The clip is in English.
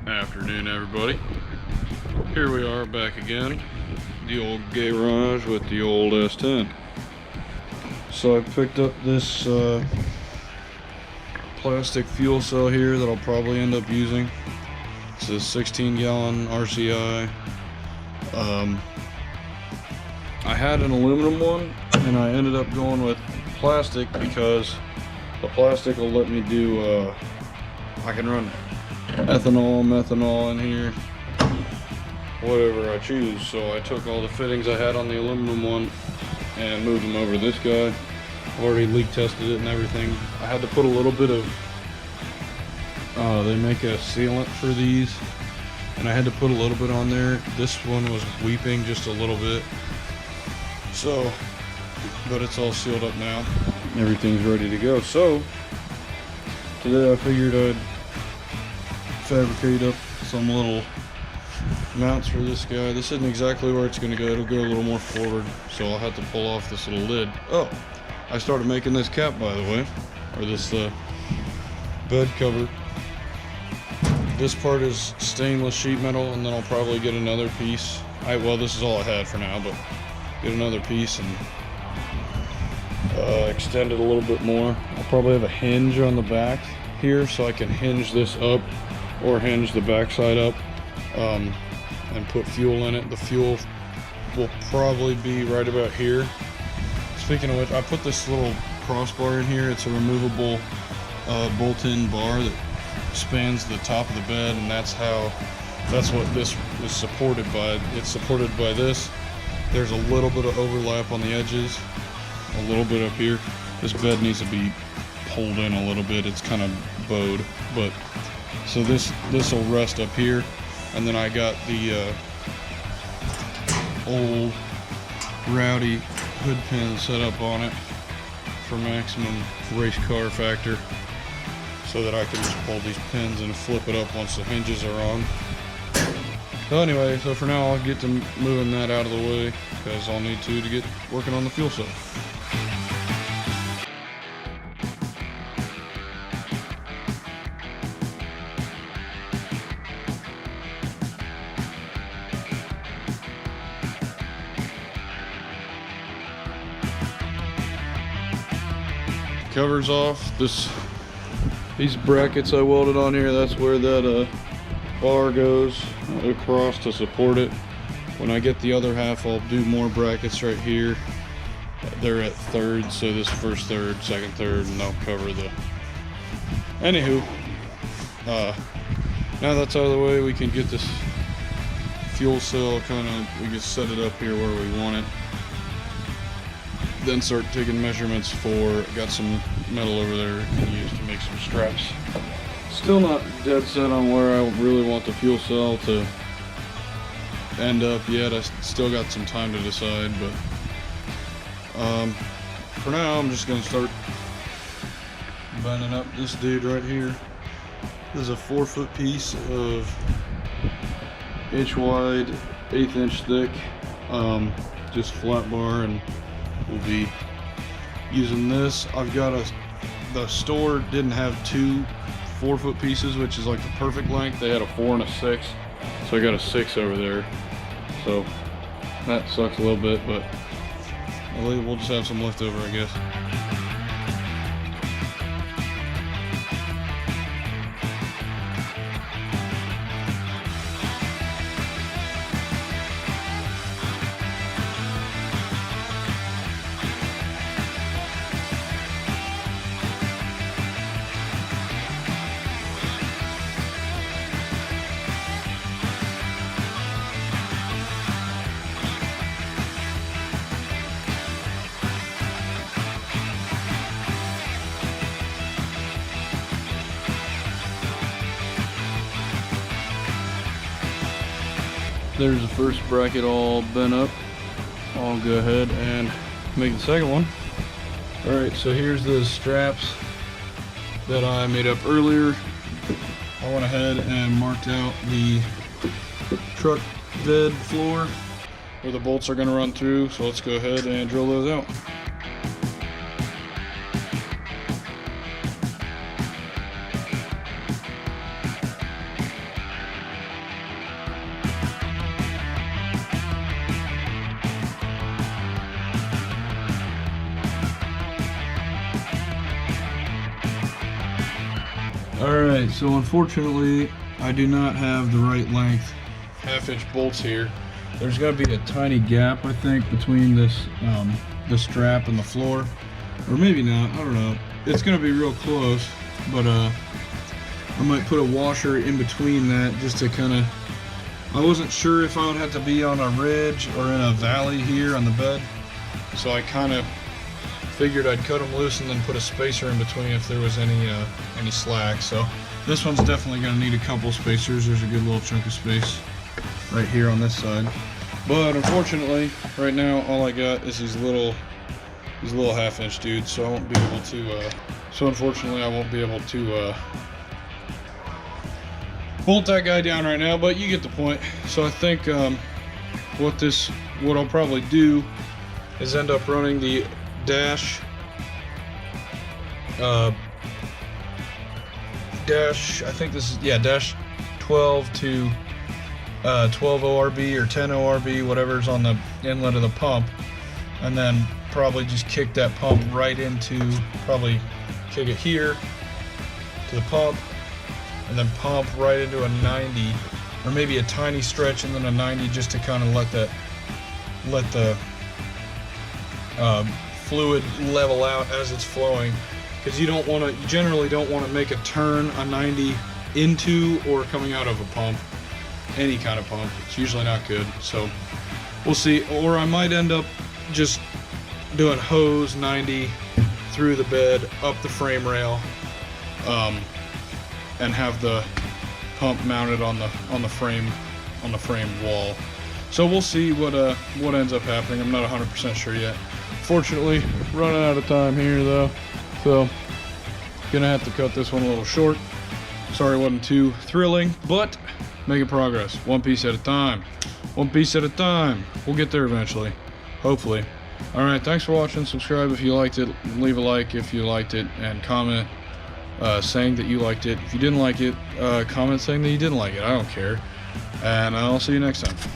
Afternoon, everybody. Here we are back again, the old garage with the old S10. So I picked up this plastic fuel cell here that I'll probably end up using. It's a 16-gallon RCI. I had an aluminum one and I ended up going with plastic because the plastic will let me do I can run ethanol, methanol in here, whatever I choose. So I took all the fittings I had on the aluminum one and moved them over to this guy. I've already leak tested it and everything. I had to put a little bit of they make a sealant for these, and I had to put a little bit on there. This one was weeping just a little bit, so, but it's all sealed up now. Everything's ready to go. So today I figured I'd fabricate up some little mounts for this guy. This isn't exactly where it's going to go. It'll go a little more forward, so I'll have to pull off this little lid. Oh, I started making this cap, by the way, or this bed cover. This part is stainless sheet metal, and then I'll probably get another piece. Well, this is all I had for now, but get another piece and extend it a little bit more. I'll probably have a hinge on the back here, so I can hinge this up or hinge the backside up and put fuel in it. The fuel will probably be right about here. Speaking of which, I put this little crossbar in here. It's a removable bolt-in bar that spans the top of the bed, and that's what this is supported by. It's supported by this. There's a little bit of overlap on the edges, a little bit up here. This bed needs to be pulled in a little bit. It's kind of bowed, but so this will rest up here, and then I got the old rowdy hood pin set up on it for maximum race car factor, so that I can just pull these pins and flip it up once the hinges are on. So anyway, so for now I'll get to moving that out of the way, because I'll need to get working on the fuel cell. Covers off. These brackets I welded on here, that's where that bar goes across to support it. When I get the other half, I'll do more brackets right here. They're at thirds, so this first third, second third, and they'll cover the... Anywho, now that's out of the way, we can get this fuel cell we can set it up here where we want it. Then start taking measurements got some metal over there I can use to make some straps. Still not dead set on where I really want the fuel cell to end up yet. I still got some time to decide, but for now I'm just going to start bending up this dude right here. This is a 4-foot piece of inch wide, 1/8 inch thick, just flat bar, and we'll be using this. I've got the store didn't have two 4-foot pieces, which is like the perfect length. They had a 4 and a 6, so I got a 6 over there. So that sucks a little bit, but we'll just have some left over, I guess. There's the first bracket all bent up. I'll go ahead and make the second one. Alright, so here's the straps that I made up earlier. I went ahead and marked out the truck bed floor where the bolts are going to run through, so let's go ahead and drill those out. Alright, so unfortunately I do not have the right length 1/2-inch bolts here. There's got to be a tiny gap, I think, between this the strap and the floor, or maybe not, I don't know. It's going to be real close, but I might put a washer in between that just to kind of, I wasn't sure if I would have to be on a ridge or in a valley here on the bed, so I kind of figured I'd cut them loose and then put a spacer in between if there was any slack. So this one's definitely going to need a couple spacers. There's a good little chunk of space right here on this side, but unfortunately right now all I got is these little 1/2-inch dudes, so I won't be able to unfortunately I won't be able to bolt that guy down right now, but you get the point. So I think what I'll probably do is end up running the dash I think this is, yeah, dash 12 to 12 ORB or 10 ORB, whatever's on the inlet of the pump, and then probably just kick that pump right into, probably kick it here to the pump, and then pump right into a 90, or maybe a tiny stretch and then a 90, just to kind of let the fluid level out as it's flowing, because you generally don't want to make a turn a 90 into or coming out of a pump, any kind of pump. It's usually not good. So we'll see. Or I might end up just doing hose 90 through the bed, up the frame rail, and have the pump mounted on the frame wall. So we'll see what ends up happening. I'm not 100% sure yet. Fortunately, running out of time here though, so gonna have to cut this one a little short. Sorry it wasn't too thrilling, but making progress, one piece at a time. One piece at a time. We'll get there eventually, hopefully. All right, thanks for watching. Subscribe if you liked it, leave a like if you liked it, and comment saying that you liked it. If you didn't like it, comment saying that you didn't like it. I don't care, and I'll see you next time.